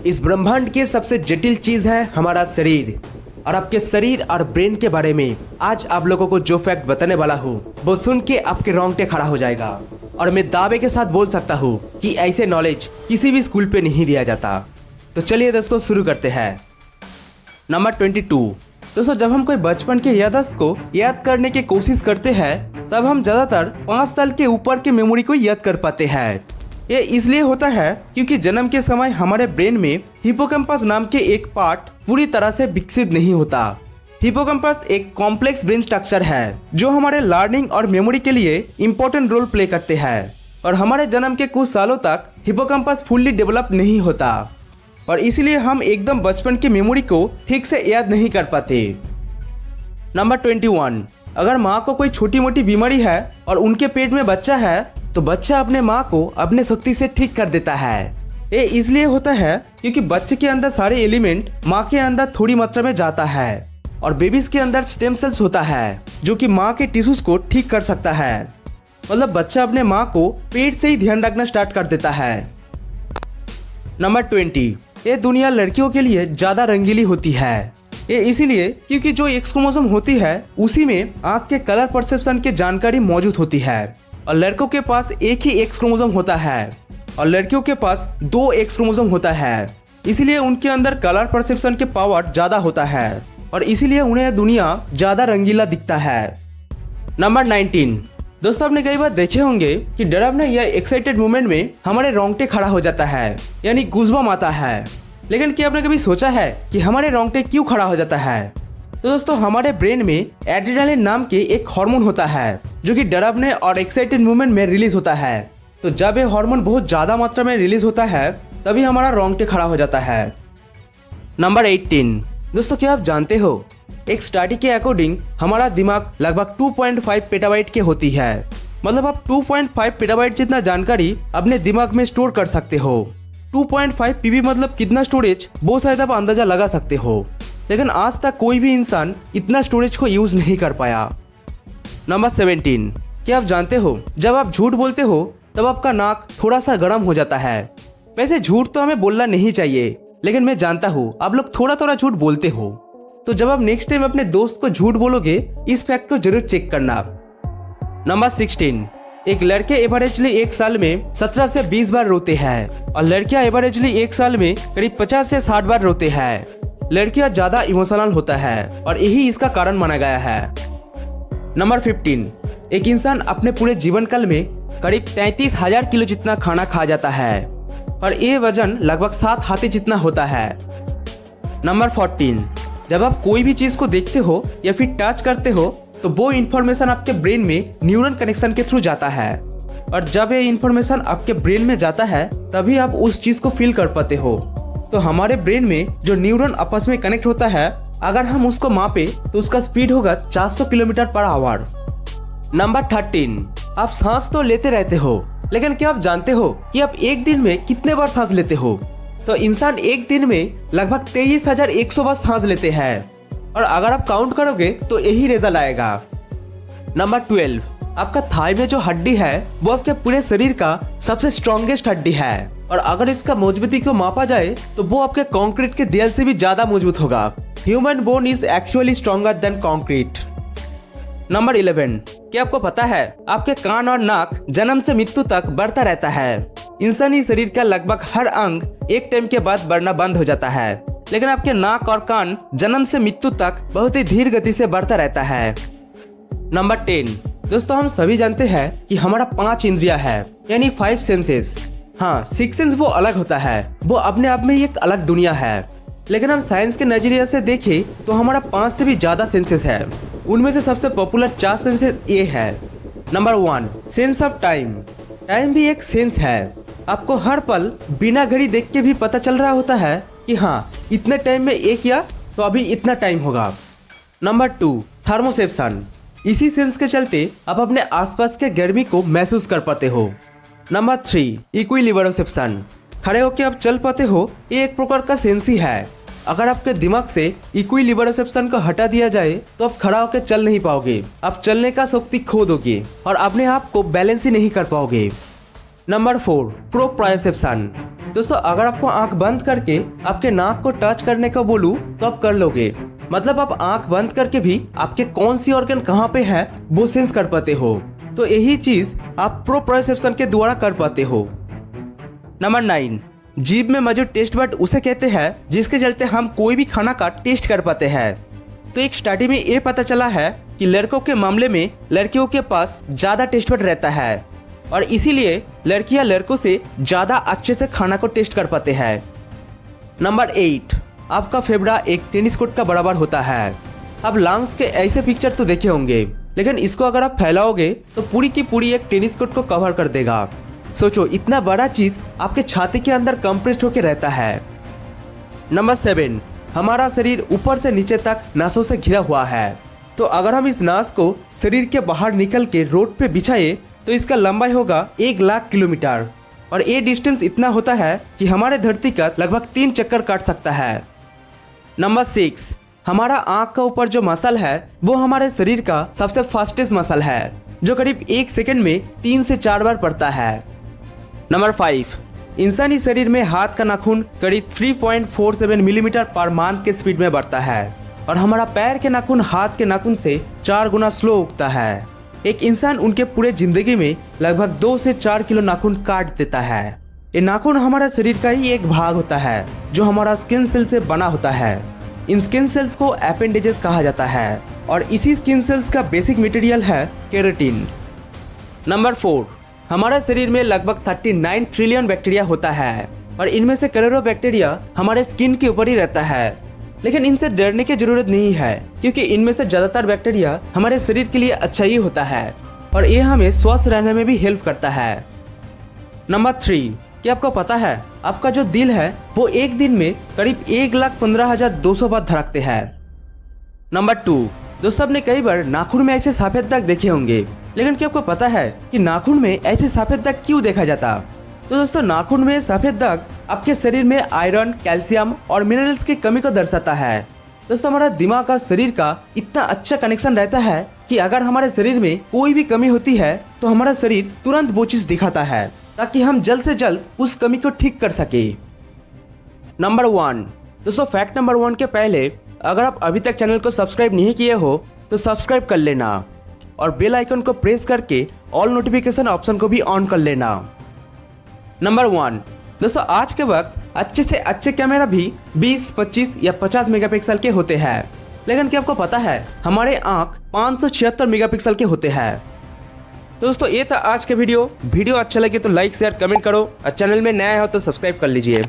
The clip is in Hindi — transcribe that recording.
इस ब्रह्मांड की सबसे जटिल चीज है हमारा शरीर। और आपके शरीर और ब्रेन के बारे में आज आप लोगों को जो फैक्ट बताने वाला हूँ वो सुन के आपके रोंगटे खड़ा हो जाएगा। और मैं दावे के साथ बोल सकता हूँ कि ऐसे नॉलेज किसी भी स्कूल पे नहीं दिया जाता। तो चलिए दोस्तों शुरू करते हैं। नंबर 22। दोस्तों, जब हम कोई बचपन के याददाश्त को याद करने की कोशिश करते हैं तब हम ज्यादातर 5 साल के ऊपर के मेमोरी को याद कर पाते हैं। ये इसलिए होता है क्योंकि जन्म के समय हमारे ब्रेन में हिपोकैम्पस नाम के एक पार्ट पूरी तरह से विकसित नहीं होता। हिपोकैम्पस एक कॉम्प्लेक्स ब्रेन स्ट्रक्चर है जो हमारे लर्निंग और मेमोरी के लिए इम्पोर्टेंट रोल प्ले करते हैं। और हमारे जन्म के कुछ सालों तक हिपोकैम्पस फुल्ली डेवलप नहीं होता और इसीलिए हम एकदम बचपन की मेमोरी को ठीक से याद नहीं कर पाते। नंबर 21। अगर माँ को कोई छोटी मोटी बीमारी है और उनके पेट में बच्चा है तो बच्चा अपने माँ को अपने शक्ति से ठीक कर देता है। ये इसलिए होता है क्योंकि बच्चे के अंदर सारे एलिमेंट माँ के अंदर थोड़ी मात्रा में जाता है और बेबीज के अंदर स्टेम सेल्स होता है जो कि माँ के टिश्यूज को ठीक कर सकता है। मतलब बच्चा अपने माँ को पेट से ही ध्यान रखना स्टार्ट कर देता है। नंबर 20। ये दुनिया लड़कियों के लिए ज्यादा रंगीली होती है। ये इसीलिए क्योंकि जो एक्स क्रोमोसोम होती है उसी में आँख के कलर परसेप्शन की जानकारी मौजूद होती है और लड़कों के पास एक ही एक्स क्रोमोसोम होता है और लड़कियों के पास 2 एक्स क्रोमोसोम होता है। इसीलिए उनके अंदर कलर परसेप्शन के पावर ज्यादा होता है और इसीलिए उन्हें दुनिया ज्यादा रंगीला दिखता है। नंबर 19। दोस्तों, आपने कई बार देखे होंगे कि डरावना या एक्साइटेड मोमेंट में हमारे रोंगटे खड़ा हो जाता है, यानी गूज़बम्प आता है। लेकिन क्या आपने कभी सोचा है कि हमारे रोंगटे क्यों खड़ा हो जाता है? तो दोस्तों, हमारे ब्रेन में एड्रेनालिन नाम के एक हार्मोन होता है जो कि डरावने और एक्साइटेड मोमेंट में रिलीज होता है। तो जब ये हार्मोन बहुत ज्यादा मात्रा में रिलीज होता है तभी हमारा रोंगटे खड़ा हो जाता है। नंबर 18। दोस्तों, क्या आप जानते हो एक स्टडी के अकॉर्डिंग हमारा दिमाग लगभग 2.5 पेटाबाइट के होती है। मतलब आप 2.5 पेटाबाइट जितना जानकारी अपने दिमाग में स्टोर कर सकते हो। 2.5 पीबी मतलब कितना स्टोरेज वो शायद आप अंदाजा लगा सकते हो, लेकिन आज तक कोई भी इंसान इतना स्टोरेज को यूज नहीं कर पाया। नंबर 17। क्या आप जानते हो जब आप झूठ बोलते हो तब आपका नाक थोड़ा सा गर्म हो जाता है। वैसे झूठ तो हमें बोलना नहीं चाहिए, लेकिन मैं जानता हूँ आप लोग थोड़ा थोड़ा झूठ बोलते हो। तो जब आप नेक्स्ट टाइम अपने दोस्त को झूठ बोलोगे इस फैक्ट को जरूर चेक करना। नंबर 16। एक लड़के एवरेजली एक साल में 17 से 20 बार रोते हैं और लड़कियां एवरेजली एक साल में करीब 50 से 60 बार रोते हैं। लड़कियां ज्यादा इमोशनल होता है और यही इसका कारण माना गया है। नंबर 15। एक इंसान अपने पूरे जीवन काल में करीब 33,000 किलो जितना खाना खा जाता है और ये वजन लगभग 7 हाथी जितना होता है। नंबर 14। जब आप कोई भी चीज को देखते हो या फिर टच करते हो तो वो इन्फॉर्मेशन आपके ब्रेन में न्यूरल कनेक्शन के थ्रू जाता है और जब ये इन्फॉर्मेशन आपके ब्रेन में जाता है तभी आप उस चीज को फील कर पाते हो। तो हमारे ब्रेन में जो न्यूरॉन आपस में कनेक्ट होता है अगर हम उसको मापे तो उसका स्पीड होगा 400 किलोमीटर पर आवर। नंबर 13। आप सांस तो लेते रहते हो, लेकिन क्या आप जानते हो कि आप एक दिन में कितने बार सांस लेते हो? तो इंसान एक दिन में लगभग 23,100 बार सांस लेते हैं और अगर आप काउंट करोगे तो यही रिजल्ट आएगा। नंबर 12। आपका थाई में जो हड्डी है वो आपके पूरे शरीर का सबसे स्ट्रॉन्गेस्ट हड्डी है और अगर इसका मजबूती को मापा जाए तो वो आपके कंक्रीट के दीवार से भी ज्यादा मजबूत होगा। Human bone is actually stronger than concrete. Number 11। क्या आपको पता है आपके कान और नाक जन्म से मृत्यु तक बढ़ता रहता है? इंसानी शरीर का लगभग हर अंग एक टाइम के बाद बढ़ना बंद हो जाता है, लेकिन आपके नाक और कान जन्म से मृत्यु तक बहुत ही धीर गति से बढ़ता रहता है। नंबर 10। दोस्तों, हम सभी जानते हैं कि हमारा 5 इंद्रियां है, यानी 5 सेंसेस। हाँ, 6 सेंस वो अलग होता है, वो अपने आप में ही एक अलग दुनिया है। लेकिन हम साइंस के नजरिए से देखें तो हमारा 5 से भी ज्यादा सेंसेस है। उनमें से सबसे पॉपुलर 4 सेंसेस ये है। Number 1, sense of time. Time भी एक सेंस है। आपको हर पल बिना घड़ी देख के भी पता चल रहा होता है कि हाँ, इतने टाइम में ये किया तो अभी इतना टाइम होगा। नंबर 2, थर्मोसेप्शन। इसी सेंस के चलते आप अपने आसपास के गर्मी को महसूस कर पाते हो। Number 3, equilibrium. खड़े होकर आप चल पाते हो, ये एक प्रकार का सेंस ही है। अगर आपके दिमाग से इक्विलिब्रियम को हटा दिया जाए तो आप खड़ा होकर चल नहीं पाओगे, आप चलने का शक्ति खो दोगे और अपने आप को बैलेंस ही नहीं कर पाओगे। नंबर 4, प्रोप्रायोसेप्शन। दोस्तों अगर आपको आंख बंद करके आपके नाक को टच करने का बोलूं तो आप कर लोगे। मतलब आप आंख बंद करके भी आपके कौन सी ऑर्गन कहाँ पे है वो सेंस कर पाते हो। तो यही चीज आप प्रोप्रोसेप्शन के द्वारा कर पाते हो। नंबर 9, जीभ में मौजूद टेस्ट बड उसे कहते हैं जिसके चलते हम कोई भी खाना का टेस्ट कर पाते हैं। तो एक स्टडी में ये पता चला है कि लड़कों के मामले में लड़कियों के पास ज्यादा टेस्ट बड रहता है और इसीलिए लड़कियां लड़कों से ज्यादा अच्छे से खाना को टेस्ट कर पाते हैं। नंबर 8, आपका फेफड़ा एक टेनिस कोर्ट का बराबर होता है। अब लंग्स के ऐसे पिक्चर तो देखे होंगे, लेकिन इसको अगर आप फैलाओगे तो पूरी की पूरी एक टेनिस कोर्ट को कवर कर देगा। सोचो इतना बड़ा चीज आपके छाती के अंदर कंप्रेस्ड होकर रहता है। नंबर 7, हमारा शरीर ऊपर से नीचे तक नासों से घिरा हुआ है। तो अगर हम इस नास को शरीर के बाहर निकल के रोड पे बिछाए तो इसका लंबाई होगा 1,00,000 किलोमीटर और ये डिस्टेंस इतना होता है कि हमारे धरती का लगभग 3 चक्कर काट सकता है। नंबर 6, हमारा आंख का ऊपर जो मसल है वो हमारे शरीर का सबसे फास्टेस्ट मसल है जो करीब 1 सेकंड में 3 से 4 बार पड़ता है। नंबर 5, इंसानी शरीर में हाथ का नाखून करीब 3.47 मिलीमीटर पर मंथ के स्पीड में बढ़ता है और हमारा पैर के नाखून हाथ के नाखून से 4 गुना स्लो उगता है। एक इंसान उनके पूरे जिंदगी में लगभग 2 से 4 किलो नाखून काट देता है। ये नाखून हमारा शरीर का ही एक भाग होता है जो हमारा स्किन सेल से बना होता है। इन स्किन सेल्स को एपेंडेजेस कहा जाता है और इसी स्किन सेल्स का बेसिक मटेरियल है केराटिन। नंबर 4, हमारे शरीर में लगभग 39 ट्रिलियन बैक्टीरिया होता है और इनमें से करोड़ों बैक्टीरिया हमारे स्किन के ऊपर ही रहता है। लेकिन इनसे डरने की जरूरत नहीं है क्योंकि इनमें से ज्यादातर बैक्टीरिया हमारे शरीर के लिए अच्छा ही होता है और ये हमें स्वस्थ रहने में भी हेल्प करता है। नंबर 3, क्या आपको पता है आपका जो दिल है वो एक दिन में करीब 1,15,200 बार धड़कते हैं। नंबर 2, दोस्तों आपने कई बार नाखून में ऐसे सफेद दाग देखे होंगे, लेकिन क्या आपको पता है कि नाखून में ऐसे सफेद दाग क्यों देखा जाता? तो दोस्तों नाखून में सफेद दाग आपके शरीर में आयरन, कैल्शियम और मिनरल्स की कमी को दर्शाता है। दोस्तों हमारा दिमाग का शरीर का इतना अच्छा कनेक्शन रहता है कि अगर हमारे शरीर में कोई भी कमी होती है तो हमारा शरीर तुरंत वो चीज दिखाता है ताकि हम जल्द से जल्द उस कमी को ठीक कर सके। नंबर 1, दोस्तों फैक्ट नंबर 1 के पहले अगर आप अभी तक चैनल को सब्सक्राइब नहीं किए हो तो सब्सक्राइब कर लेना और बेल आइकन को प्रेस करके ऑल नोटिफिकेशन ऑप्शन को भी ऑन कर लेना। नंबर 1, दोस्तों आज के वक्त अच्छे से अच्छे कैमरा भी 20, 25 या 50 मेगापिक्सल के होते हैं, लेकिन क्या आपको पता है हमारे आंख 576 मेगापिक्सल के होते हैं। दोस्तों ये था आज के वीडियो अच्छा लगे तो लाइक शेयर कमेंट करो और चैनल में नया हो तो सब्सक्राइब कर लीजिए।